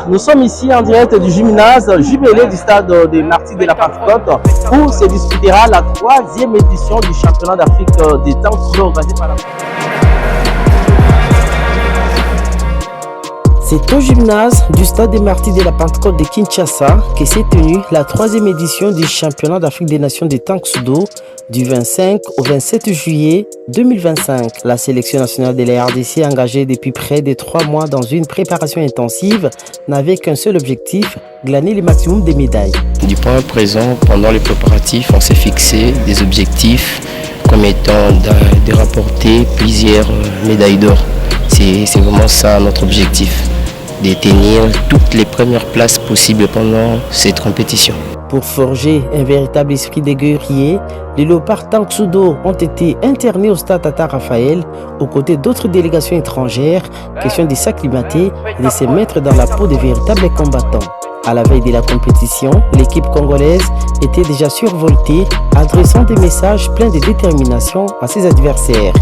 Nous sommes ici en direct du gymnase jumelé du stade des Martyrs de la Pentecôte où se disputera la 3e édition du championnat d'Afrique des temps organisé par la... C'est au gymnase du stade des Martyrs de la Pentecôte de Kinshasa que s'est tenue la 3e édition du championnat d'Afrique des nations de tank sudo du 25 au 27 juillet 2025. La sélection nationale de la RDC, engagée depuis près de 3 mois dans une préparation intensive, n'avait qu'un seul objectif, glaner le maximum de médailles. Du point présent, pendant les préparatifs, on s'est fixé des objectifs comme étant de rapporter plusieurs médailles d'or. C'est vraiment ça notre objectif, de tenir toutes les premières places possibles pendant cette compétition. Pour forger un véritable esprit de guerrier, les léopards tank sudo ont été internés au stade Tata Raphaël aux côtés d'autres délégations étrangères, question de s'acclimater et de se mettre dans la peau de véritables combattants. À la veille de la compétition, l'équipe congolaise était déjà survoltée, adressant des messages pleins de détermination à ses adversaires.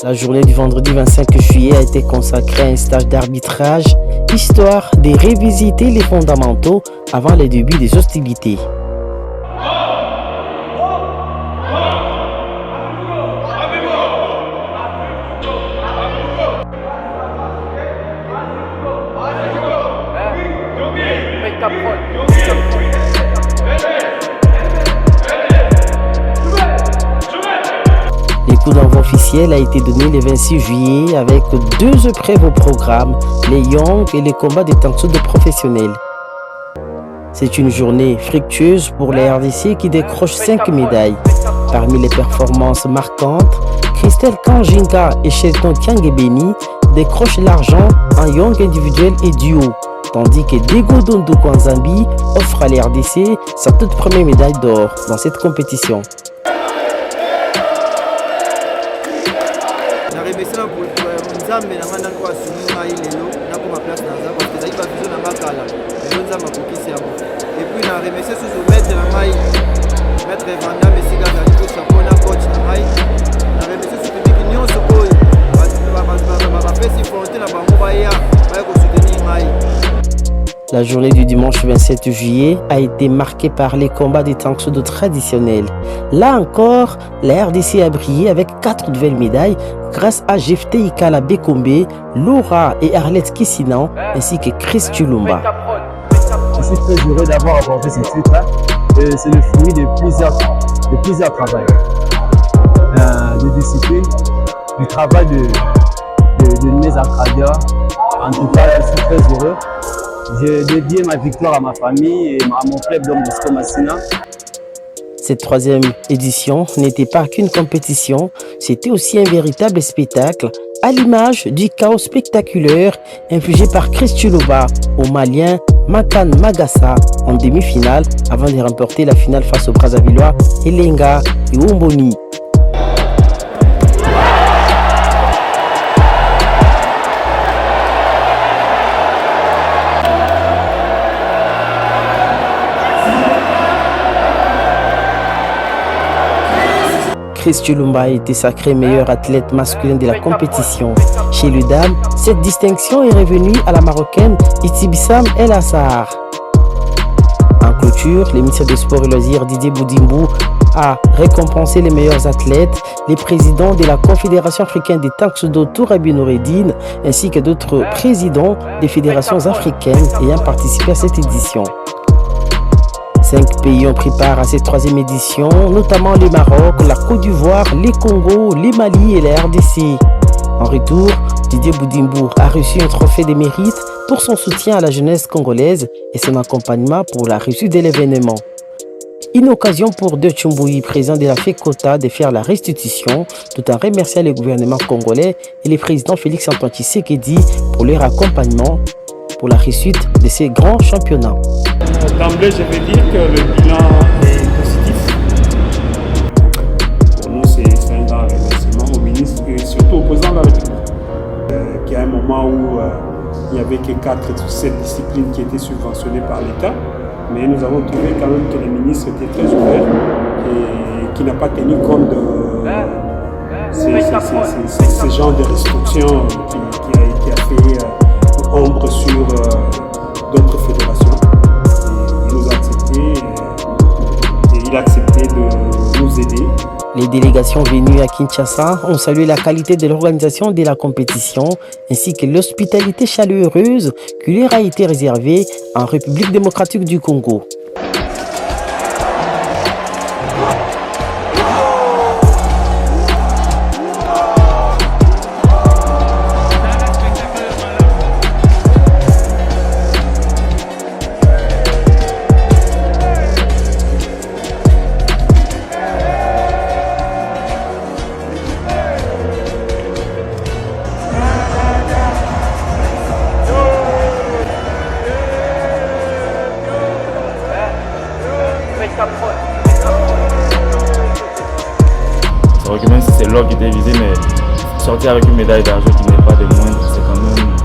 La journée du vendredi 25 juillet a été consacrée à un stage d'arbitrage, histoire de revisiter les fondamentaux avant le début des hostilités. Le coup d'envoi officiel a été donné le 26 juillet avec 2 épreuves au programme, les Young et les combats des tank sudo professionnels. C'est une journée fructueuse pour la RDC qui décroche 5 médailles. Parmi les performances marquantes, Christelle Kanjinga et Shelton Kiangebeni décrochent l'argent en Young individuel et duo, tandis que Dego Dondo Kwanzambi offre à la RDC sa toute première médaille d'or dans cette compétition. La journée du dimanche 27 juillet a été marquée par les combats des tank sudo traditionnels. Là encore, la RDC a brillé avec 4 nouvelles médailles grâce à Jefté Ikala Bekombe, Laura et Arlette Kissinan ainsi que Chris Chulumba. Je suis très heureux d'avoir abordé ce titre. C'est le fruit de plusieurs travails, de discipline, du travail de mes encadreurs. En tout cas, je suis très heureux. J'ai dédié ma victoire à ma famille et à mon club d'hommes de Skomasina. Cette 3e édition n'était pas qu'une compétition, c'était aussi un véritable spectacle, à l'image du chaos spectaculaire infligé par Chris Chulumba au Malien Makan Magassa en demi-finale avant de remporter la finale face au Brazzavillois Elenga Iwomboni. Chris Chulumba a été sacré meilleur athlète masculin de la compétition. Chez les dames, cette distinction est revenue à la Marocaine Itibissam El Assar. En clôture, le ministre des Sports et Loisirs Didier Boudimbou a récompensé les meilleurs athlètes, les présidents de la Confédération africaine des tank sudo Tourabi Noureddine ainsi que d'autres présidents des fédérations africaines ayant participé à cette édition. 5 pays ont pris part à cette 3e édition, notamment le Maroc, la Côte d'Ivoire, les Congo, les Mali et la RDC. En retour, Didier Boudimbou a reçu un trophée de mérite pour son soutien à la jeunesse congolaise et son accompagnement pour la réussite de l'événement. Une occasion pour De Chumboui, président de la FECOTA, de faire la restitution tout en remerciant le gouvernement congolais et le président Félix-Antoine Tshisekedi pour leur accompagnement pour la réussite de ces grands championnats. D'emblée, je vais dire que le bilan est positif. Pour nous, c'est un il n'y avait que 4 ou 7 disciplines qui étaient subventionnées par l'État. Mais nous avons trouvé quand même que les ministres étaient très ouverts et qui n'a pas tenu compte de ce genre de restrictions qui a fait ombre sur d'autres fédérations. Et il nous a accepté et il a accepté de nous aider. Les délégations venues à Kinshasa ont salué la qualité de l'organisation de la compétition ainsi que l'hospitalité chaleureuse qui leur a été réservée en République démocratique du Congo. C'est l'or qui était visé, mais sortir avec une médaille d'argent qui n'est pas des moindres, c'est quand même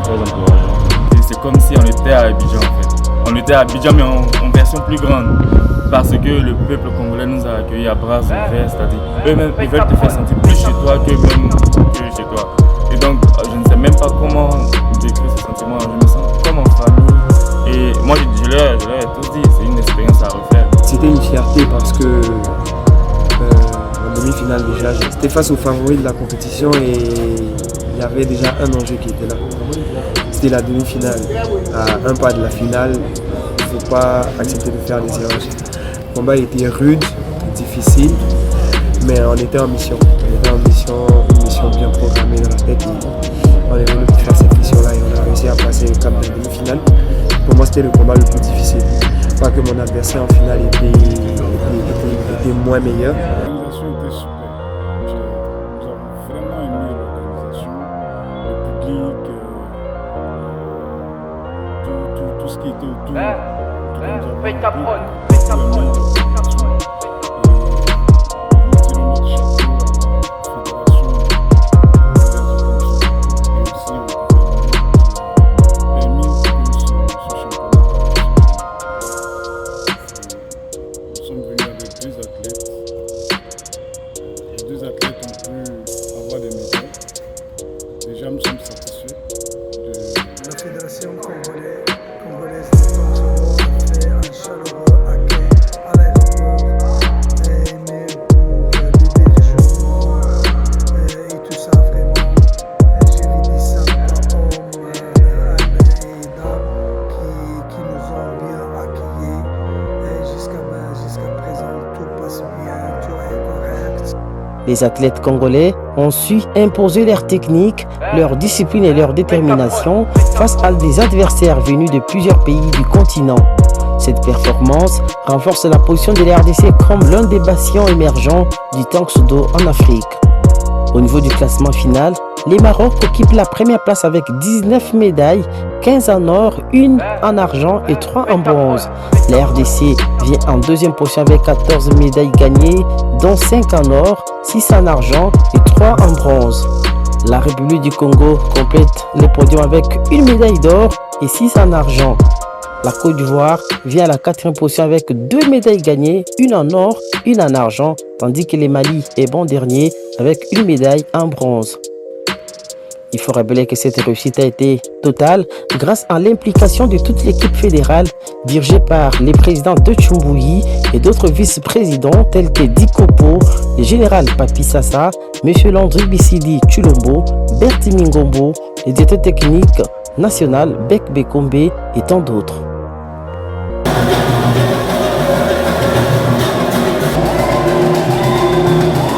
très encourageant. C'est comme si on était à Abidjan en fait. On était à Abidjan mais en version plus grande. Parce que le peuple congolais nous a accueillis à bras ouverts, c'est-à-dire eux-mêmes ils veulent te faire sentir plus chez toi qu'eux-mêmes que chez toi. Et donc je ne sais même pas comment décrire ce sentiment, je me sens comme en famille. Et moi je leur ai tous dit, c'est une expérience à refaire. C'était une fierté parce que en demi-finale déjà, j'étais face aux favoris de la compétition et il y avait déjà un enjeu qui était là. C'était la demi-finale. À un pas de la finale, il ne faut pas accepter de faire des erreurs. Le combat était rude, difficile, mais on était en mission. On était en mission, une mission bien programmée dans la tête. Et on est venu pour faire cette mission-là et on a réussi à passer le cap de la demi-finale. Pour moi, c'était le combat le plus difficile. Pas que mon adversaire en finale était moins meilleur. L'organisation était super. Nous avons vraiment aimé l'organisation, le public, tout ce qui était autour. Déjà, nous sommes satisfaits de la Fédération congolaise de football a fait un chaleureux accueil à l'aéroport mais pour des déjeunements et tout ça vraiment. J'ai vu ça hommes et dames qui nous ont bien accueillis jusqu'à présent tout passe bien, tout est correct. Les athlètes congolais ont su imposer leur technique, leur discipline et leur détermination face à des adversaires venus de plusieurs pays du continent. Cette performance renforce la position de la RDC comme l'un des bastions émergents du Taekwondo en Afrique. Au niveau du classement final, les Maroc occupent la première place avec 19 médailles, 15 en or, 1 en argent et 3 en bronze. La RDC vient en deuxième position avec 14 médailles gagnées, dont 5 en or, 6 en argent et 3 en bronze. La République du Congo complète le podium avec 1 médaille d'or et 6 en argent. La Côte d'Ivoire vient à la 4e position avec 2 médailles gagnées, 1 en or, 1 en argent, tandis que le Mali est bon dernier avec 1 médaille en bronze. Il faut rappeler que cette réussite a été totale grâce à l'implication de toute l'équipe fédérale dirigée par les présidents de Tchoumbouyi et d'autres vice-présidents tels que Dikopo, le général Papi Sassa, M. Landry Bissidi Chulombo, Berti Mingombo, le directeur technique national Bek Bekombe et tant d'autres.